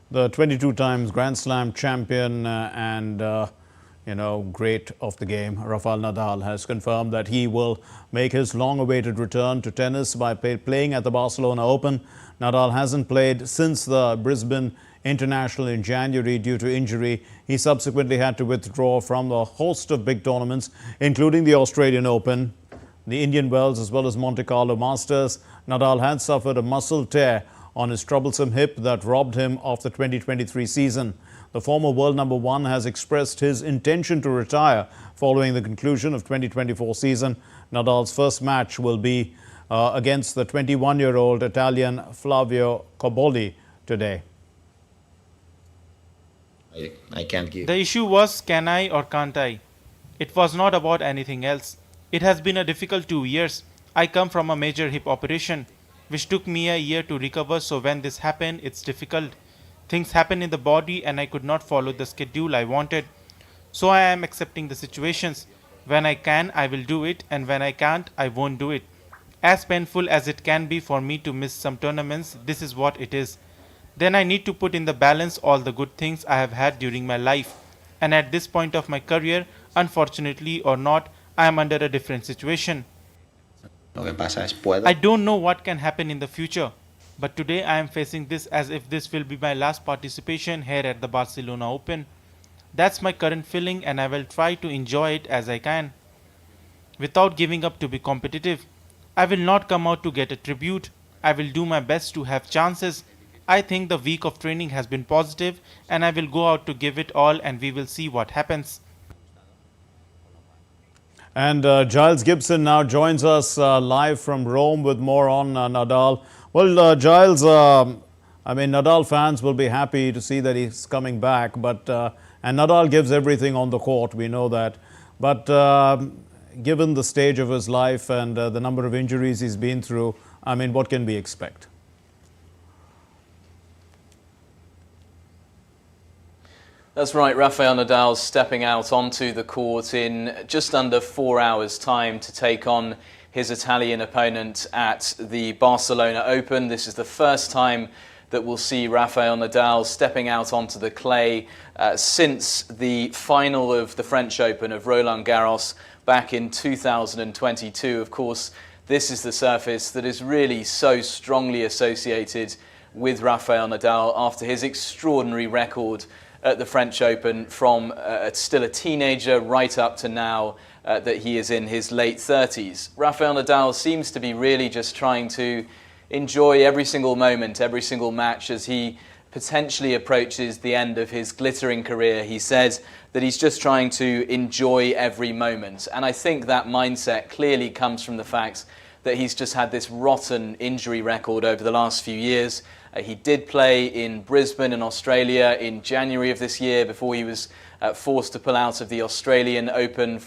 The 22 times Grand Slam champion and great of the game, Rafael Nadal, has confirmed that he will make his long-awaited return to tennis by playing at the Barcelona Open. Nadal hasn't played since the Brisbane International in January due to injury. He subsequently had to withdraw from a host of big tournaments, including the Australian Open, the Indian Wells, as well as Monte Carlo Masters. Nadal had suffered a muscle tear on his troublesome hip that robbed him of the 2023 season. The former world number one has expressed his intention to retire following the conclusion of 2024 season. Nadal's first match will be against the 21-year-old Italian Flavio Cobolli today. I can't give. The issue was, can I or can't I? It was not about anything else. It has been a difficult 2 years. I come from a major hip operation, which took me a year to recover, so when this happened, it's difficult. Things happen in the body and I could not follow the schedule I wanted. So I am accepting the situations. When I can, I will do it, and when I can't, I won't do it. As painful as it can be for me to miss some tournaments, this is what it is. Then I need to put in the balance all the good things I have had during my life. And at this point of my career, unfortunately or not, I am under a different situation. I don't know what can happen in the future, but today I am facing this as if this will be my last participation here at the Barcelona Open. That's my current feeling, and I will try to enjoy it as I can, without giving up to be competitive. I will not come out to get a tribute. I will do my best to have chances. I think the week of training has been positive, and I will go out to give it all, and we will see what happens. And Giles Gibson now joins us live from Rome with more on Nadal. Well, Giles, Nadal fans will be happy to see that he's coming back, but and Nadal gives everything on the court, we know that. But given the stage of his life and the number of injuries he's been through, what can we expect? That's right, Rafael Nadal stepping out onto the court in just under 4 hours' time to take on his Italian opponent at the Barcelona Open. This is the first time that we'll see Rafael Nadal stepping out onto the clay since the final of the French Open of Roland Garros back in 2022. Of course, this is the surface that is really so strongly associated with Rafael Nadal after his extraordinary record at the French Open from still a teenager right up to now that he is in his late 30s. Rafael Nadal seems to be really just trying to enjoy every single moment, every single match as he potentially approaches the end of his glittering career. He says that he's just trying to enjoy every moment. And I think that mindset clearly comes from the fact that he's just had this rotten injury record over the last few years. He did play in Brisbane in Australia in January of this year before he was forced to pull out of the Australian Open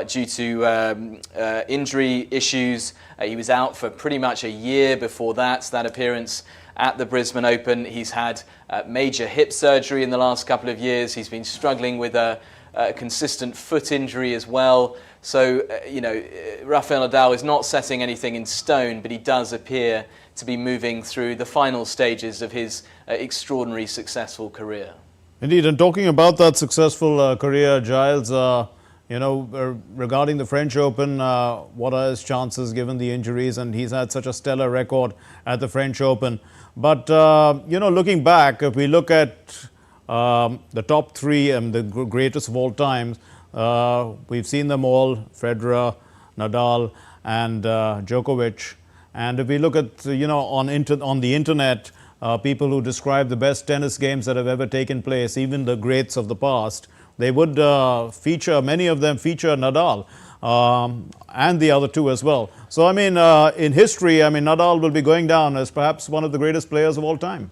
due to injury issues. He was out for pretty much a year before that appearance at the Brisbane Open. He's had major hip surgery in the last couple of years. He's been struggling with a consistent foot injury as well. So, Rafael Nadal is not setting anything in stone, but he does appear to be moving through the final stages of his extraordinary successful career. Indeed, and talking about that successful career, Giles, regarding the French Open, what are his chances given the injuries? And he's had such a stellar record at the French Open. But, looking back, if we look at the top three and the greatest of all time, we've seen them all, Federer, Nadal and Djokovic. And if we look at, on the internet, people who describe the best tennis games that have ever taken place, even the greats of the past, they would many of them feature Nadal and the other two as well. So, in history, Nadal will be going down as perhaps one of the greatest players of all time.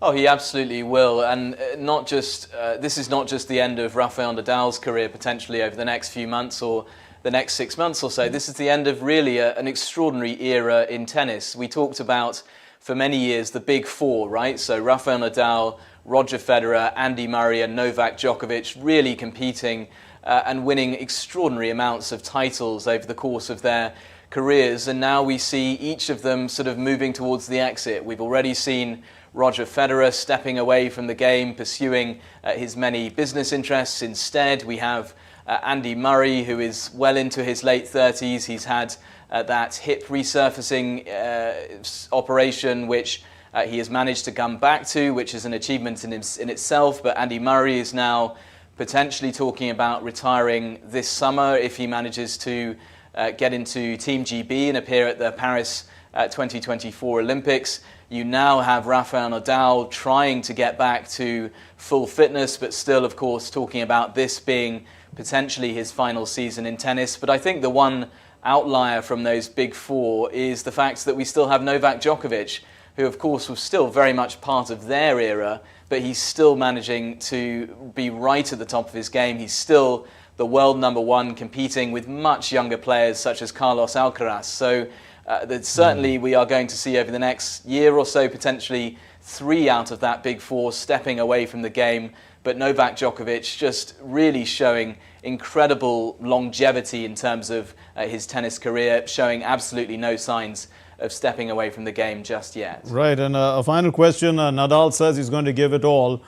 Oh, he absolutely will, and this is not just the end of Rafael Nadal's career potentially over the next few months or the next 6 months or so. This is the end of really an extraordinary era in tennis. We talked about for many years the big four, right? So Rafael Nadal, Roger Federer, Andy Murray and Novak Djokovic really competing and winning extraordinary amounts of titles over the course of their careers, and now we see each of them sort of moving towards the exit. We've already seen Roger Federer stepping away from the game, pursuing his many business interests instead. We have Andy Murray, who is well into his late 30s. He's had that hip resurfacing operation, which he has managed to come back to, which is an achievement in itself. But Andy Murray is now potentially talking about retiring this summer if he manages to get into Team GB and appear at the Paris 2024 Olympics. You now have Rafael Nadal trying to get back to full fitness, but still, of course, talking about this being potentially his final season in tennis. But I think the one outlier from those big four is the fact that we still have Novak Djokovic, who, of course, was still very much part of their era, but he's still managing to be right at the top of his game. He's still the world #1, competing with much younger players such as Carlos Alcaraz. So that certainly we are going to see over the next year or so potentially 3 out of that big four stepping away from the game. But Novak Djokovic just really showing incredible longevity in terms of his tennis career, showing absolutely no signs of stepping away from the game just yet. Right, and a final question. Nadal says he's going to give it all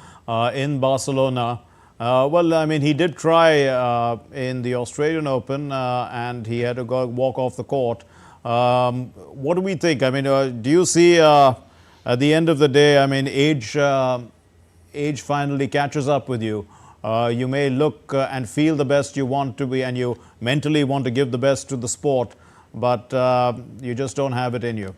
in Barcelona. Well, I mean, he did try in the Australian Open and he had to walk off the court. What do we think? I mean, do you see at the end of the day, I mean, age finally catches up with you. You may look and feel the best you want to be, and you mentally want to give the best to the sport, but you just don't have it in you.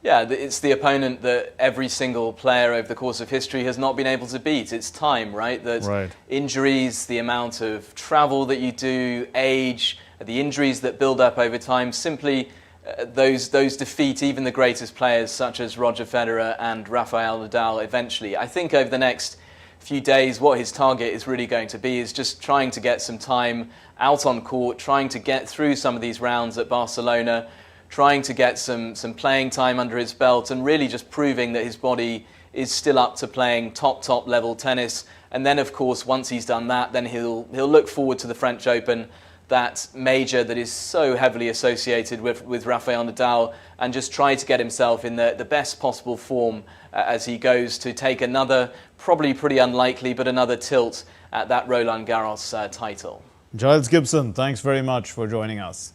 Yeah, it's the opponent that every single player over the course of history has not been able to beat. It's time, right? That injuries, the amount of travel that you do, age, the injuries that build up over time, simply those defeat even the greatest players such as Roger Federer and Rafael Nadal eventually. I think over the next few days what his target is really going to be is just trying to get some time out on court, trying to get through some of these rounds at Barcelona, trying to get some playing time under his belt, and really just proving that his body is still up to playing top level tennis. And then, of course, once he's done that, then he'll look forward to the French Open, that major that is so heavily associated with Rafael Nadal, and just try to get himself in the best possible form as he goes to take another, probably pretty unlikely, but another tilt at that Roland Garros title. Giles Gibson, thanks very much for joining us.